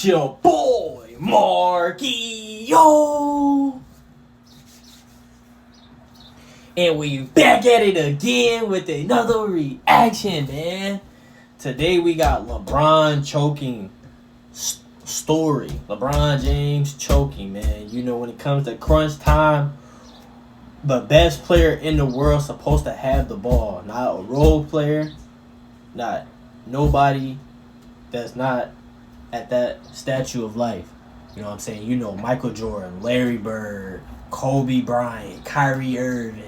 your boy, Marky, yo. And we back at it again with another reaction, man. Today we got LeBron choking story. LeBron James choking, man. You know, when it comes to crunch time, the best player in the world supposed to have the ball. Not a role player. Not nobody that's not at that statue of life. You know what I'm saying? You know, Michael Jordan, Larry Bird, Kobe Bryant, Kyrie Irving.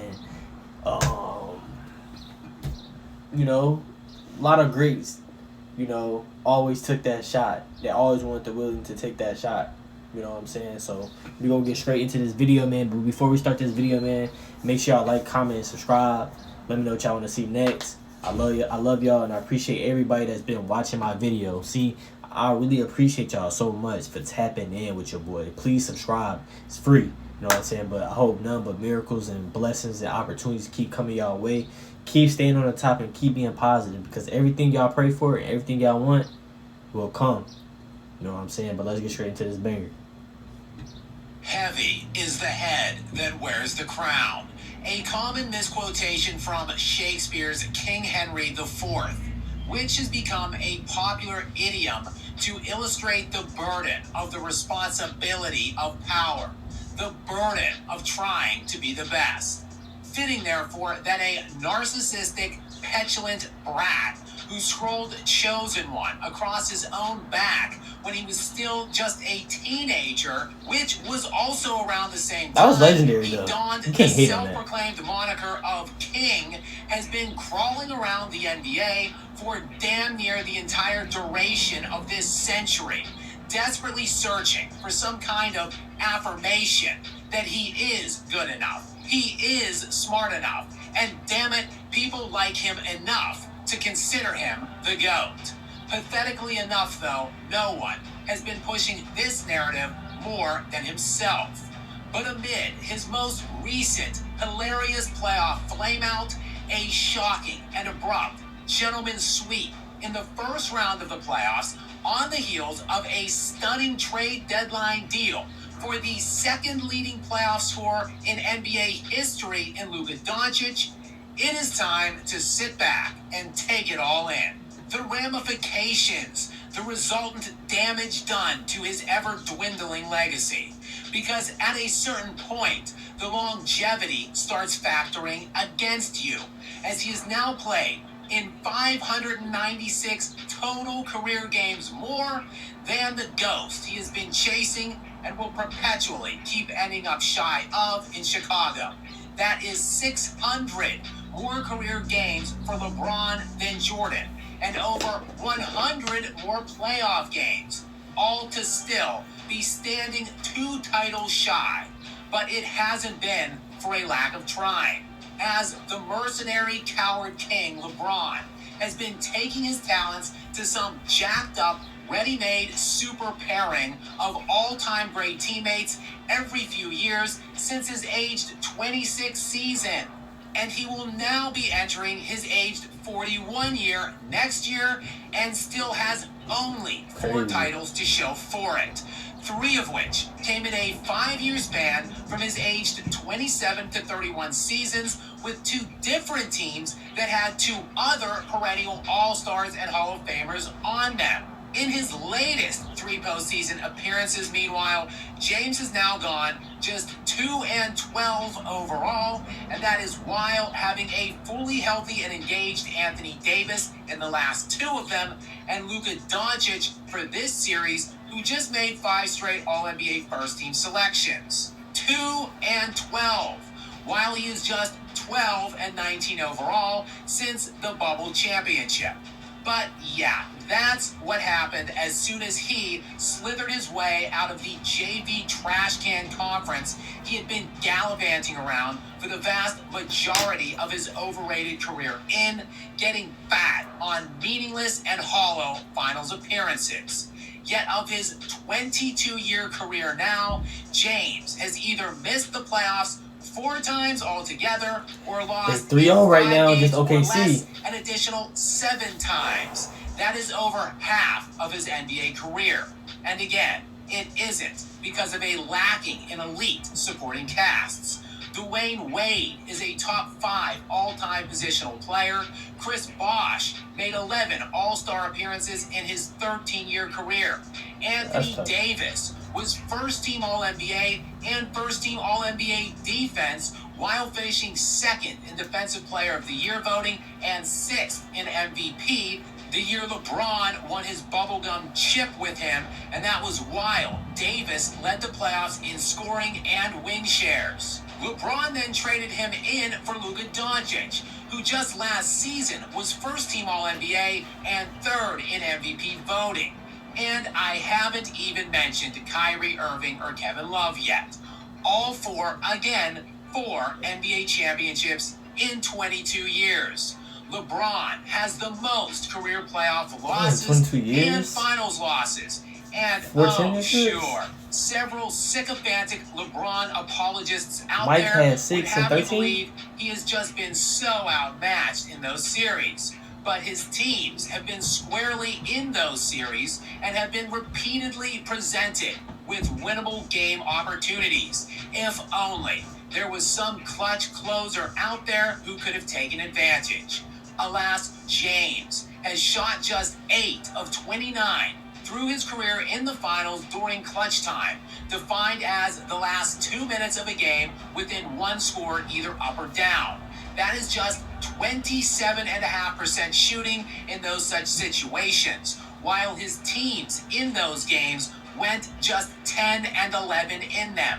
You know, a lot of greats, you know, always took that shot. They always wanted the willing to take that shot. You know what I'm saying? So, we're going to get straight into this video, man. But before we start this video, man, make sure y'all like, comment, and subscribe. Let me know what y'all want to see next. I love y'all, and I appreciate everybody that's been watching my video. See, I really appreciate y'all so much for tapping in with your boy. Please subscribe. It's free. You know what I'm saying? But I hope none but miracles and blessings and opportunities keep coming y'all way. Keep staying on the top and keep being positive, because everything y'all pray for and everything y'all want will come. You know what I'm saying? But let's get straight into this banger. Heavy is the head that wears the crown. A common misquotation from Shakespeare's King Henry IV, which has become a popular idiom to illustrate the burden of the responsibility of power, the burden of trying to be the best. Fitting, therefore, that a narcissistic, petulant brat who scrolled Chosen One across his own back when he was still just a teenager, which was also around the same time that was legendary, he though. donned You the can't hate on that. self-proclaimed moniker of King, has been crawling around the NBA for damn near the entire duration of this century, desperately searching for some kind of affirmation that he is good enough, he is smart enough, and damn it, people like him enough to consider him the GOAT. Pathetically enough, though, no one has been pushing this narrative more than himself. But amid his most recent hilarious playoff flameout, a shocking and abrupt gentleman's sweep in the first round of the playoffs on the heels of a stunning trade deadline deal for the second leading playoff scorer in NBA history in Luka Doncic, it is time to sit back and take it all in. The ramifications, the resultant damage done to his ever-dwindling legacy. Because at a certain point, the longevity starts factoring against you, as he has now played in 596 total career games more than the ghost he has been chasing and will perpetually keep ending up shy of in Chicago. That is 600 more career games for LeBron than Jordan, and over 100 more playoff games, all to still be standing 2 titles shy. But it hasn't been for a lack of trying, as the mercenary coward king LeBron has been taking his talents to some jacked up, ready-made super pairing of all-time great teammates every few years since his aged 26 season. And he will now be entering his aged 41 year next year and still has only 4 titles to show for it. 3 of which came in a 5-year span from his aged 27 to 31 seasons, with 2 different teams that had 2 other perennial All-Stars and Hall of Famers on them. In his latest 3 postseason appearances, meanwhile, James has now gone just 2-12 overall, and that is while having a fully healthy and engaged Anthony Davis in the last 2 of them, and Luka Doncic for this series, who just made 5 straight All-NBA first-team selections. 2-12, while he is just 12-19 overall since the bubble championship. But yeah, that's what happened as soon as he slithered his way out of the JV trash can conference he had been gallivanting around for the vast majority of his overrated career in, getting fat on meaningless and hollow finals appearances. Yet of his 22-year career now, James has either missed the playoffs 4 times altogether, or lost It's 3-0 right now against or OKC. less, an additional 7 times. That is over half of his NBA career. And again, it isn't because of a lacking in elite supporting casts. Dwayne Wade is a top 5 all-time positional player. Chris Bosh made 11 All-Star appearances in his 13-year career. Anthony Davis was first-team All-NBA and first-team All-NBA defense while finishing second in Defensive Player of the Year voting and 6th in MVP the year LeBron won his bubblegum chip with him, and that was while Davis led the playoffs in scoring and win shares. LeBron then traded him in for Luka Doncic, who just last season was first-team All-NBA and third in MVP voting. And I haven't even mentioned Kyrie Irving or Kevin Love yet. All four, again, 4 NBA championships in 22 years. LeBron has the most career playoff losses and finals losses. And, sure, several sycophantic LeBron apologists out there would have you believe he has just been so outmatched in those series. But his teams have been squarely in those series and have been repeatedly presented with winnable game opportunities. If only there was some clutch closer out there who could have taken advantage. Alas, James has shot just 8 of 29 through his career in the finals during clutch time, defined as the last 2 minutes of a game within one score either up or down. That is just 27.5% shooting in those such situations, while his teams in those games went just 10 and 11 in them.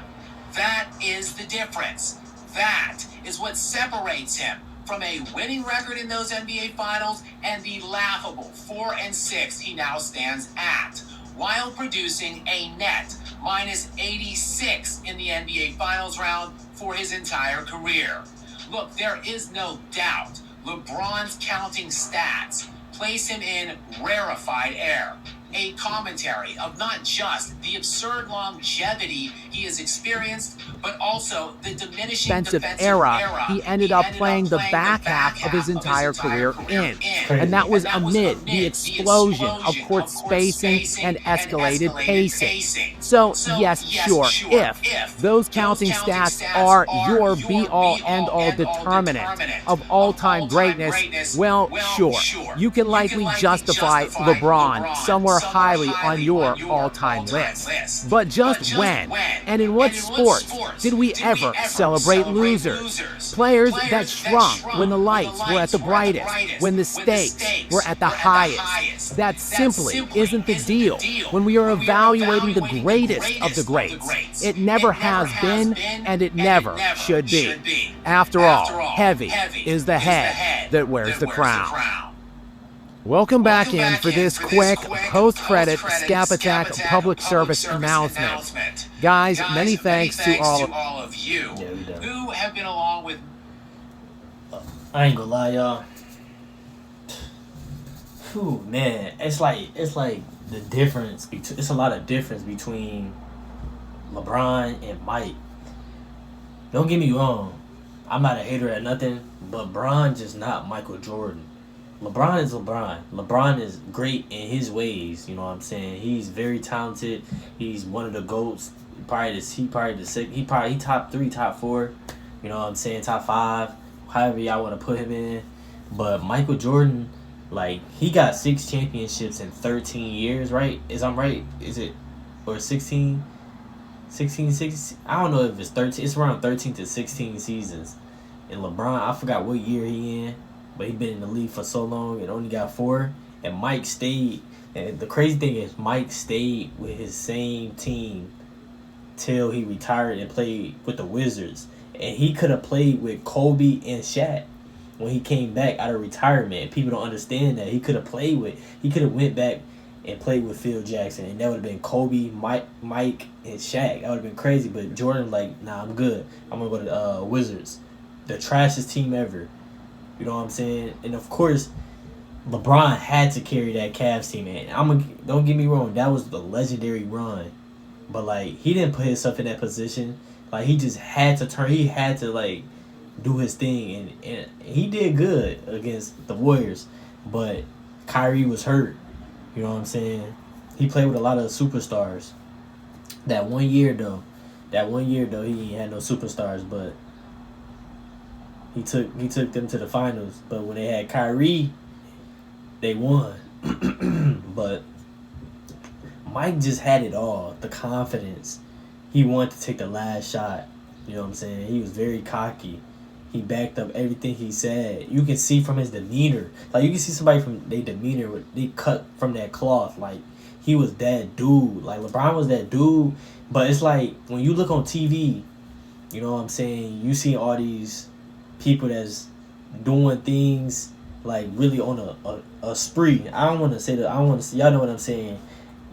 That is the difference. That is what separates him from a winning record in those NBA Finals and the laughable 4-6 he now stands at, while producing a net minus 86 in the NBA Finals round for his entire career. Look, there is no doubt LeBron's counting stats place him in rarefied air. A commentary of not just the absurd longevity he has experienced, but also the diminishing defensive era he ended up playing the back half of his entire career in. And that was amid the explosion of court spacing and escalated pacing. So yes, sure, if those counting stats are your be-all, end-all determinant of all-time greatness, well, sure, you can likely justify LeBron somewhere highly on your all-time list. But just when and in what sports did we ever celebrate losers? Players that shrunk when the lights were at the brightest, when the stakes were at the highest. That simply isn't the deal when we are evaluating the greatest of the greats. It never has been, and it never should be. After all, heavy is the head that wears the crown. Welcome back in for this quick post-credit Scap Attack public service announcement. Guys, many thanks to all of you who have been along with... I ain't gonna lie, y'all. Whew, man, it's like the difference between... It's a lot of difference between LeBron and Mike. Don't get me wrong. I'm not a hater at nothing, but LeBron just not Michael Jordan. LeBron is LeBron. LeBron is great in his ways. You know what I'm saying? He's very talented. He's one of the GOATs. He top 3, top 4. You know what I'm saying? Top 5. However y'all want to put him in. But Michael Jordan, like, he got 6 championships in 13 years, right? I'm right? Is it, or 16? 16? I don't know if it's 13. It's around 13 to 16 seasons. And LeBron, I forgot what year he in. But he been in the league for so long and only got 4. And Mike stayed. And the crazy thing is Mike stayed with his same team till he retired and played with the Wizards. And he could have played with Kobe and Shaq when he came back out of retirement. People don't understand that. He could have went back and played with Phil Jackson. And that would have been Kobe, Mike, and Shaq. That would have been crazy. But Jordan like, nah, I'm good. I'm going to go to the Wizards. The trashiest team ever. You know what I'm saying? And of course, LeBron had to carry that Cavs team, man. Don't get me wrong, that was the legendary run. But like, he didn't put himself in that position. Like, he just had to like do his thing, and he did good against the Warriors. But Kyrie was hurt. You know what I'm saying? he played with a lot of superstars. That one year though, he ain't had no superstars, but he took them to the finals. But when they had Kyrie, they won. But Mike just had it all. The confidence. He wanted to take the last shot. You know what I'm saying? He was very cocky. He backed up everything he said. You can see from his demeanor. Like, you can see somebody from their demeanor. They cut from that cloth. Like, he was that dude. Like, LeBron was that dude. But it's like, when you look on TV, you know what I'm saying? You see all these people that's doing things, like, really on a spree. I don't want to say that. I don't want to. Y'all know what I'm saying.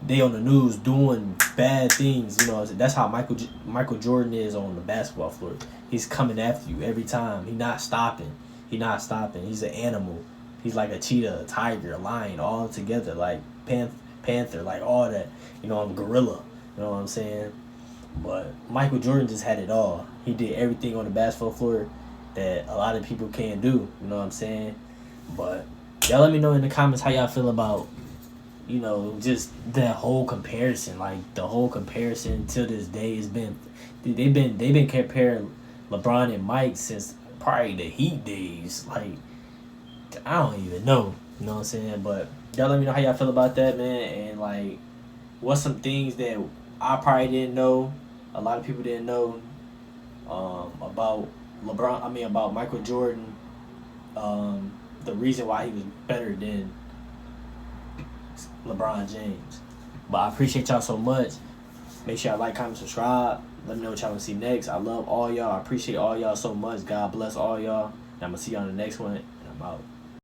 They on the news doing bad things. You know, that's how Michael Jordan is on the basketball floor. He's coming after you every time. He's not stopping. He's an animal. He's like a cheetah, a tiger, a lion, all together. Like panther, like all that. You know, I'm gorilla. You know what I'm saying? But Michael Jordan just had it all. He did everything on the basketball floor that a lot of people can't do. You know what I'm saying? But y'all let me know in the comments how y'all feel about, you know, just that whole comparison. Like, the whole comparison till this day has been, they've been comparing LeBron and Mike since probably the Heat days. Like, I don't even know. You know what I'm saying? But y'all let me know how y'all feel about that, man. And like, what's some things that I probably didn't know, a lot of people didn't know, about LeBron. I mean, about Michael Jordan. The reason why he was better than LeBron James. But I appreciate y'all so much. Make sure y'all like, comment, subscribe. Let me know what y'all want to see next. I love all y'all. I appreciate all y'all so much. God bless all y'all. And I'm going to see y'all on the next one. And I'm out.